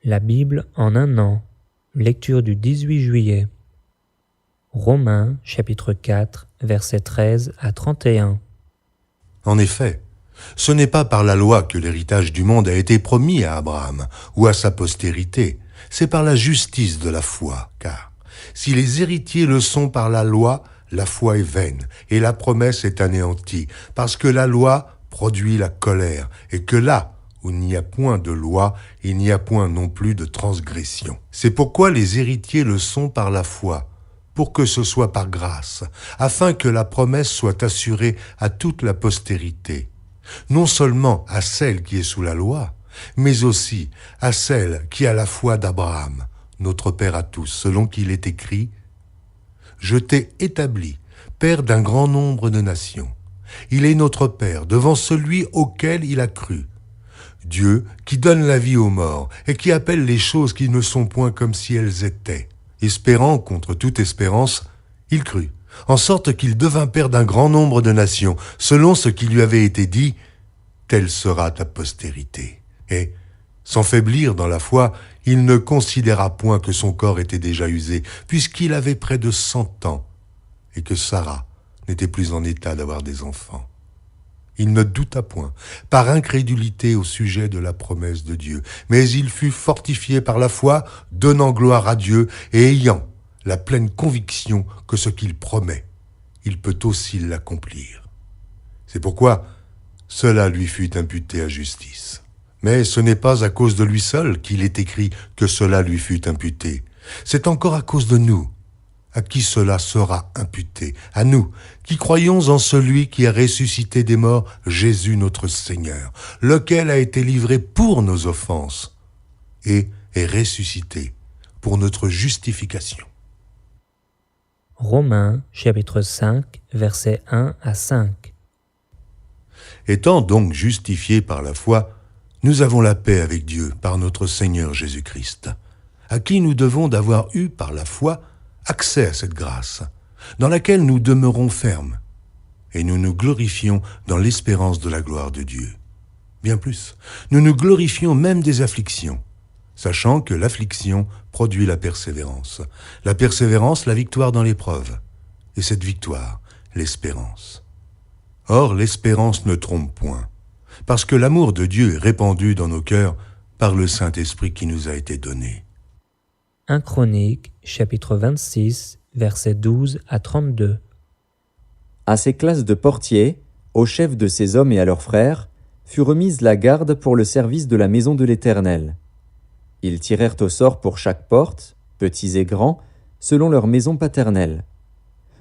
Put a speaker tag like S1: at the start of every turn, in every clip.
S1: La Bible en un an. Lecture du 18 juillet. Romains, chapitre 4, versets 13 à 31.
S2: En effet, ce n'est pas par la loi que l'héritage du monde a été promis à Abraham ou à sa postérité, c'est par la justice de la foi, car si les héritiers le sont par la loi est vaine et la promesse est anéantie, parce que la loi produit la colère et que là où il n'y a point de loi, il n'y a point non plus de transgression. C'est pourquoi les héritiers le sont par la foi, pour que ce soit par grâce, afin que la promesse soit assurée à toute la postérité, non seulement à celle qui est sous la loi, mais aussi à celle qui a la foi d'Abraham, notre Père à tous, selon qu'il est écrit « Je t'ai établi, Père d'un grand nombre de nations. Il est notre Père devant celui auquel il a cru. Dieu qui donne la vie aux morts et qui appelle les choses qui ne sont point comme si elles étaient. » Espérant contre toute espérance, il crut, en sorte qu'il devint père d'un grand nombre de nations, selon ce qui lui avait été dit, « Telle sera ta postérité. » Et, sans faiblir dans la foi, il ne considéra point que son corps était déjà usé, puisqu'il avait près de 100 ans, et que Sarah n'était plus en état d'avoir des enfants. Il ne douta point, par incrédulité au sujet de la promesse de Dieu, mais il fut fortifié par la foi, donnant gloire à Dieu et ayant la pleine conviction que ce qu'il promet, il peut aussi l'accomplir. C'est pourquoi cela lui fut imputé à justice. Mais ce n'est pas à cause de lui seul qu'il est écrit que cela lui fut imputé. C'est encore à cause de nous, à qui cela sera imputé, à nous, qui croyons en celui qui a ressuscité des morts, Jésus notre Seigneur, lequel a été livré pour nos offenses et est ressuscité pour notre justification.
S1: Romains, chapitre 5, versets 1 à 5.
S2: Étant donc justifiés par la foi, nous avons la paix avec Dieu par notre Seigneur Jésus-Christ, à qui nous devons d'avoir eu par la foi accès à cette grâce, dans laquelle nous demeurons fermes, et nous nous glorifions dans l'espérance de la gloire de Dieu. Bien plus, nous nous glorifions même des afflictions, sachant que l'affliction produit la persévérance, la victoire dans l'épreuve, et cette victoire, l'espérance. Or, l'espérance ne trompe point, parce que l'amour de Dieu est répandu dans nos cœurs par le Saint-Esprit qui nous a été donné.
S1: 1 Chroniques, chapitre 26, versets 12 à 32.
S3: À ces classes de portiers, aux chefs de ces hommes et à leurs frères, fut remise la garde pour le service de la maison de l'Éternel. Ils tirèrent au sort pour chaque porte, petits et grands, selon leur maison paternelle.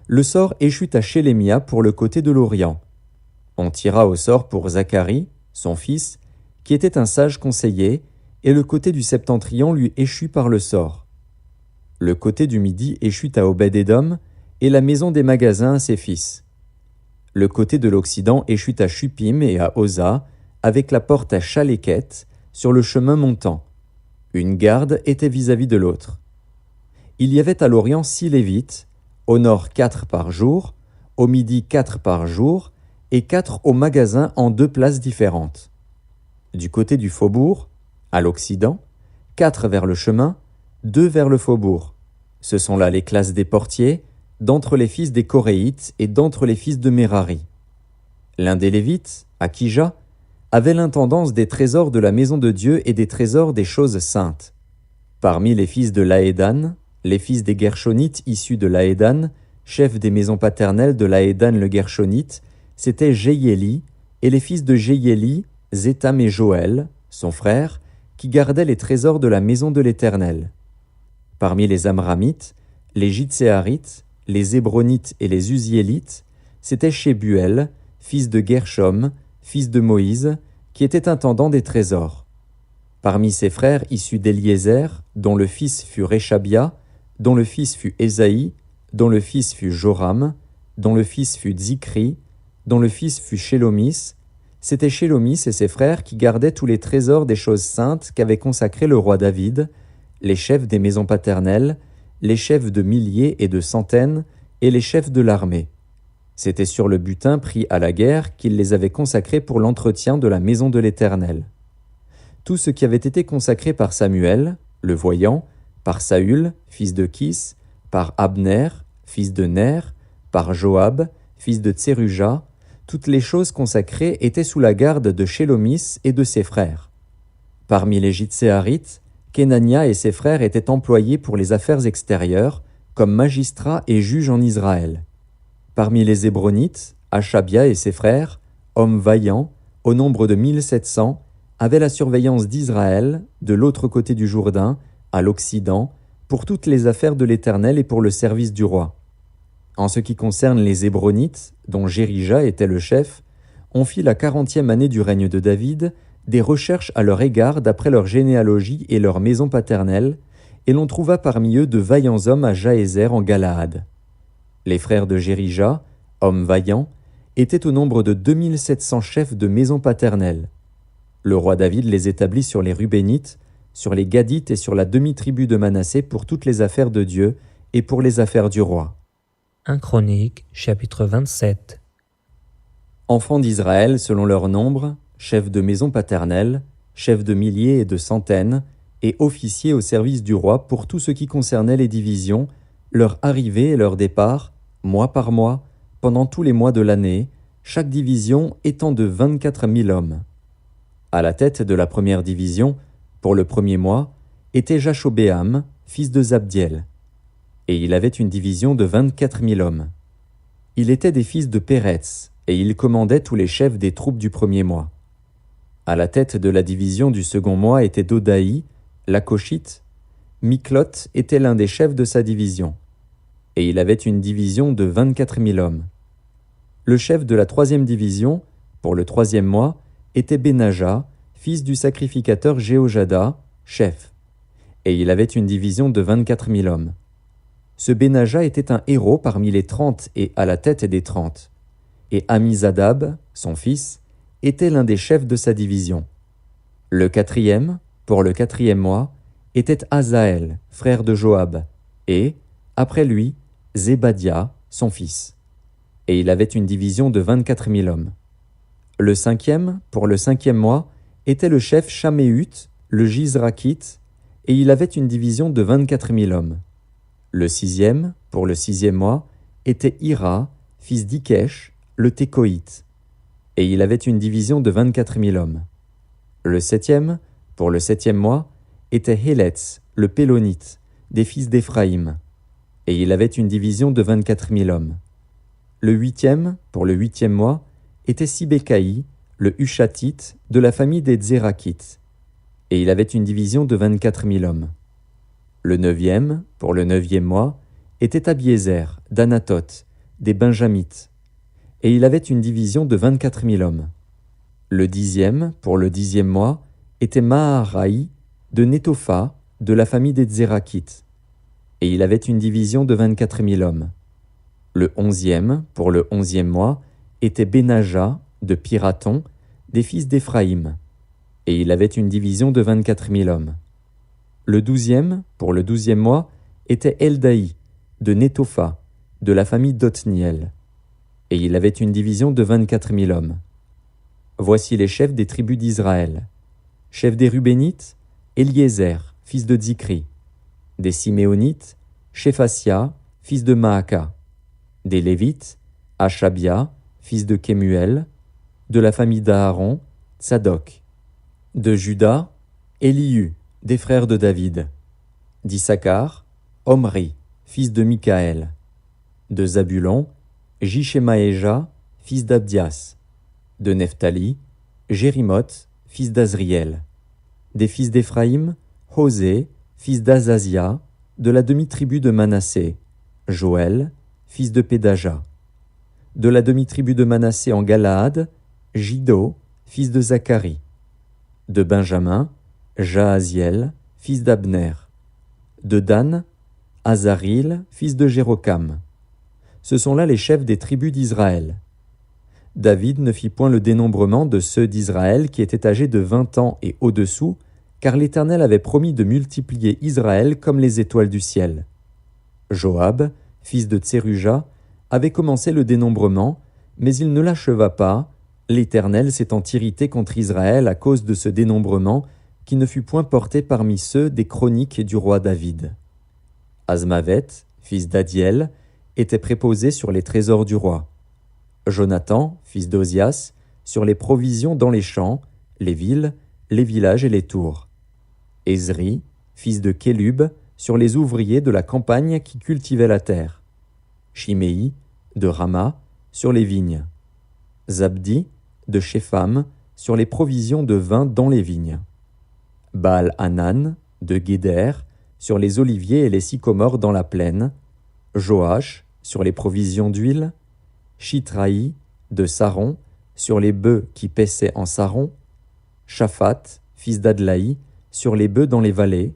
S3: Le sort échut à Chélémia pour le côté de l'Orient. On tira au sort pour Zacharie, son fils, qui était un sage conseiller, et le côté du septentrion lui échut par le sort. Le côté du midi échut à Obed-Édom, et la maison des magasins à ses fils. Le côté de l'Occident échut à Shupim et à Oza, avec la porte à Chaléquet, sur le chemin montant. Une garde était vis-à-vis de l'autre. Il y avait à l'Orient 6 Lévites, au nord 4 par jour, au midi 4 par jour, et 4 au magasin en 2 places différentes. Du côté du faubourg, à l'Occident, 4 vers le chemin, 2 vers le faubourg. Ce sont là les classes des portiers, d'entre les fils des Coréites et d'entre les fils de Mérari. L'un des Lévites, Akija, avait l'intendance des trésors de la maison de Dieu et des trésors des choses saintes. Parmi les fils de Laédan, les fils des Gershonites issus de Laédan, chef des maisons paternelles de Laédan le Gershonite, c'était Jéhiéli, et les fils de Jéhiéli, Zétam et Joël, son frère, qui gardaient les trésors de la maison de l'Éternel. Parmi les Amramites, les Jitséarites, les Hébronites et les Uziélites, c'était Shebuel, fils de Gershom, fils de Moïse, qui était intendant des trésors. Parmi ses frères issus d'Éliézer, dont le fils fut Réchabia, dont le fils fut Ésaïe, dont le fils fut Joram, dont le fils fut Zikri, dont le fils fut Shélomis, c'était Shélomis et ses frères qui gardaient tous les trésors des choses saintes qu'avait consacré le roi David, les chefs des maisons paternelles, les chefs de milliers et de centaines, et les chefs de l'armée. C'était sur le butin pris à la guerre qu'il les avait consacrés pour l'entretien de la maison de l'Éternel. tout ce qui avait été consacré par Samuel, le voyant, par Saül, fils de Kis, par Abner, fils de Ner, par Joab, fils de Tseruja, toutes les choses consacrées étaient sous la garde de Shélomis et de ses frères. Parmi les Jitséarites, Kenania et ses frères étaient employés pour les affaires extérieures, comme magistrats et juges en Israël. Parmi les Hébronites, Achabia et ses frères, hommes vaillants, au nombre de 1700, avaient la surveillance d'Israël, de l'autre côté du Jourdain, à l'Occident, pour toutes les affaires de l'Éternel et pour le service du roi. En ce qui concerne les Hébronites, dont Jérija était le chef, on fit la 40e année du règne de David des recherches à leur égard d'après leur généalogie et leur maison paternelle, et l'on trouva parmi eux de vaillants hommes à Jaézer en Galaad. Les frères de Jérija, hommes vaillants, étaient au nombre de 2700 chefs de maison paternelle. Le roi David les établit sur les Rubénites, sur les Gadites et sur la demi-tribu de Manassé pour toutes les affaires de Dieu et pour les affaires du roi.
S1: 1 Chroniques, chapitre 27.
S3: Enfants d'Israël selon leur nombre, chefs de maison paternelle, chefs de milliers et de centaines, et officiers au service du roi pour tout ce qui concernait les divisions, leur arrivée et leur départ, mois par mois, pendant tous les mois de l'année, chaque division étant de 24 000 hommes. À la tête de la première division, pour le premier mois, était Jashobéam, fils de Zabdiel. Et il avait une division de 24 000 hommes. Il était des fils de Péretz, et il commandait tous les chefs des troupes du premier mois. À la tête de la division du second mois était Dodaï, l'Akoshite. Miklot était l'un des chefs de sa division. Et il avait une division de 24 000 hommes. Le chef de la troisième division, pour le troisième mois, était Benaja, fils du sacrificateur Jéhojada, chef. Et il avait une division de 24 000 hommes. Ce Benaja était un héros parmi les 30 et à la tête des 30. Et Amizadab, son fils, était l'un des chefs de sa division. Le quatrième, pour le quatrième mois, était Azaël, frère de Joab, et, après lui, Zébadia, son fils. Et il avait une division de 24 000 hommes. Le cinquième, pour le cinquième mois, était le chef Shaméhut, le Jizrakite, et il avait une division de 24 000 hommes. Le sixième, pour le sixième mois, était Ira, fils d'Ikesh, le Tékoïte, et il avait une division de 24 000 hommes. Le septième, pour le septième mois, était Héletz, le Pélonite, des fils d'Éphraïm, et il avait une division de 24 000 hommes. Le huitième, pour le huitième mois, était Sibécaï, le Hushatite, de la famille des Zérakites, et il avait une division de 24 000 hommes. Le neuvième, pour le neuvième mois, était Abiézer, d'Anatoth, des Benjamites, et il avait une division de 24 000 hommes. Le dixième, pour le dixième mois, était Maharaï, de Netopha, de la famille des Zérakites, et il avait une division de 24 000 hommes. Le onzième, pour le onzième mois, était Benaja, de Piraton, des fils d'Éphraïm, et il avait une division de 24 000 hommes. Le douzième, pour le douzième mois, était Eldaï, de Netopha, de la famille d'Othniel, et il avait une division de 24 000 hommes. Voici les chefs des tribus d'Israël. Chef des Rubénites, Éliézer, fils de Dzikri. Des Siméonites, Shéphasia, fils de Maaka. Des Lévites, Achabia, fils de Kemuel. De la famille d'Aaron, Tsadok. De Juda, Élihu, des frères de David. D'Issachar, Omri, fils de Mikaël. De Zabulon, Jishemaéja, fils d'Abdias. De Nephtali, Jérimoth, fils d'Azriel. Des fils d'Éphraïm, Hosée, fils d'Azazia, de la demi-tribu de Manassé, Joël, fils de Pédaja. De la demi-tribu de Manassé en Galaad, Jiddo, fils de Zacharie. De Benjamin, Jahaziel, fils d'Abner. De Dan, Azaril, fils de Jérokam. Ce sont là les chefs des tribus d'Israël. David ne fit point le dénombrement de ceux d'Israël qui étaient âgés de 20 ans et au-dessous, car l'Éternel avait promis de multiplier Israël comme les étoiles du ciel. Joab, fils de Tseruja, avait commencé le dénombrement, mais il ne l'acheva pas, l'Éternel s'étant irrité contre Israël à cause de ce dénombrement, qui ne fut point porté parmi ceux des chroniques du roi David. Azmavet, fils d'Adiel, était préposé sur les trésors du roi. Jonathan, fils d'Ozias, sur les provisions dans les champs, les villes, les villages et les tours. Ezri, fils de Kélub, sur les ouvriers de la campagne qui cultivaient la terre. Chiméi, de Rama, sur les vignes. Zabdi, de Shepham, sur les provisions de vin dans les vignes. Baal-Hanan, de Guéder, sur les oliviers et les sycomores dans la plaine. Joach, sur les provisions d'huile. Chitraï, de Saron, sur les bœufs qui paissaient en Saron. Shaphat, fils d'Adlaï, sur les bœufs dans les vallées.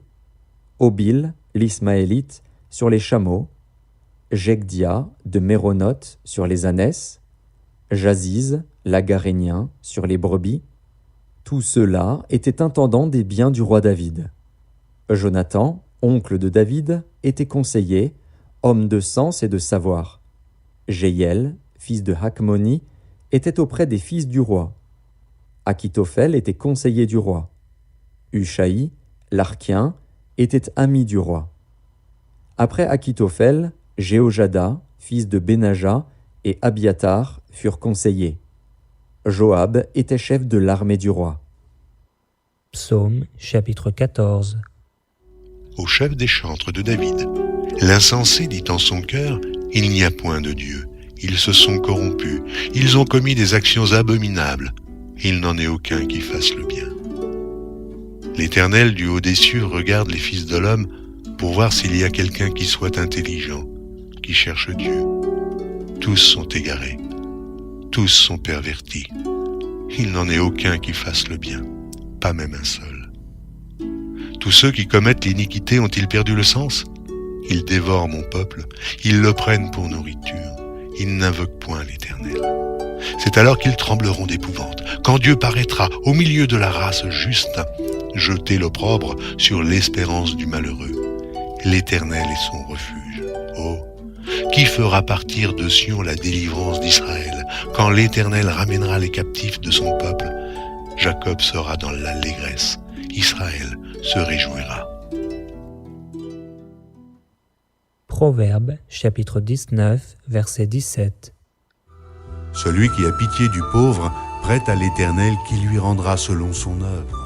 S3: Obil, l'Ismaélite, sur les chameaux. Jegdia, de Méronoth, sur les ânesses. Jaziz, l'Agarénien, sur les brebis. Tous ceux-là étaient intendants des biens du roi David. Jonathan, oncle de David, était conseiller, homme de sens et de savoir. Jéhiel, fils de Hakmoni, était auprès des fils du roi. Achitophel était conseiller du roi. Ushaï, l'Archien, était ami du roi. Après Achitophel, Jéhojada, fils de Benaja, et Abiatar furent conseillers. Joab était chef de l'armée du roi.
S1: Psaume chapitre 14.
S4: Au chef des chantres de David. L'insensé dit en son cœur, il n'y a point de Dieu. Ils se sont corrompus, ils ont commis des actions abominables. Il n'en est aucun qui fasse le bien. L'Éternel du haut des cieux regarde les fils de l'homme pour voir s'il y a quelqu'un qui soit intelligent, qui cherche Dieu. Tous sont égarés, tous sont pervertis. Il n'en est aucun qui fasse le bien, pas même un seul. Tous ceux qui commettent l'iniquité ont-ils perdu le sens? Ils dévorent mon peuple, ils le prennent pour nourriture, ils n'invoquent point l'Éternel. C'est alors qu'ils trembleront d'épouvante, quand Dieu paraîtra au milieu de la race juste, jeter l'opprobre sur l'espérance du malheureux. L'Éternel est son refuge. Oh, qui fera partir de Sion la délivrance d'Israël, quand l'Éternel ramènera les captifs de son peuple? Jacob sera dans l'allégresse, Israël se réjouira.
S1: Proverbes chapitre 19, verset 17.
S2: Celui qui a pitié du pauvre prête à l'Éternel qui lui rendra selon son œuvre.